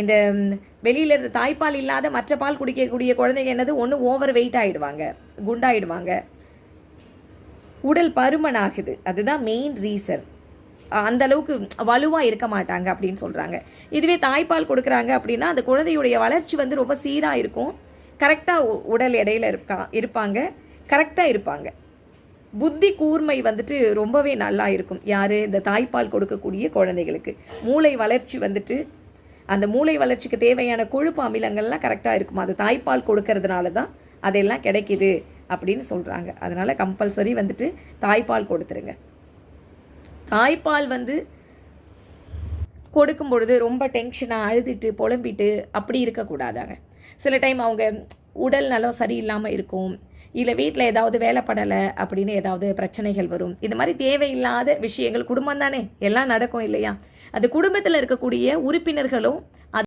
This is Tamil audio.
இந்த வெளியில இருந்து தாய்ப்பால் இல்லாத மற்ற பால் குடிக்கக்கூடிய குழந்தைங்க என்னது, ஒன்று ஓவர் வெயிட் ஆகிடுவாங்க, குண்டாயிடுவாங்க, உடல் பருமன் ஆகுது. அதுதான் மெயின் ரீசன். அந்த அளவுக்கு வலுவாக இருக்க மாட்டாங்க அப்படின்னு சொல்கிறாங்க. இதுவே தாய்ப்பால் கொடுக்குறாங்க அப்படின்னா அந்த குழந்தையுடைய வளர்ச்சி வந்து ரொம்ப சீராக இருக்கும், கரெக்டாக உடல் எடையில் இருப்பாங்க, கரெக்டாக இருப்பாங்க. புத்தி கூர்மை வந்துட்டு ரொம்பவே நல்லா இருக்கும். யார்? இந்த தாய்ப்பால் கொடுக்கக்கூடிய குழந்தைகளுக்கு. மூளை வளர்ச்சி வந்துட்டு அந்த மூளை வளர்ச்சிக்கு தேவையான கொழுப்பு அமிலங்கள்லாம் கரெக்டாக இருக்கும். அது தாய்ப்பால் கொடுக்கறதுனால தான் அதெல்லாம் கிடைக்கிது அப்படின்னு சொல்கிறாங்க. அதனால் கம்பல்சரி வந்துட்டு தாய்ப்பால் கொடுத்துருங்க. தாய்ப்பால் வந்து கொடுக்கும் பொழுது ரொம்ப டென்ஷனாக அழுதுட்டு புலம்பிட்டு அப்படி இருக்கக்கூடாதாங்க. சில டைம் அவங்க உடல் நலம் சரியில்லாமல் இருக்கும், இல்லை வீட்டில் ஏதாவது வேலை படலை அப்படின்னு ஏதாவது பிரச்சனைகள் வரும். இது மாதிரி தேவையில்லாத விஷயங்கள், குடும்பம் தானே, எல்லாம் நடக்கும் இல்லையா? அது குடும்பத்தில் இருக்கக்கூடிய உறுப்பினர்களும்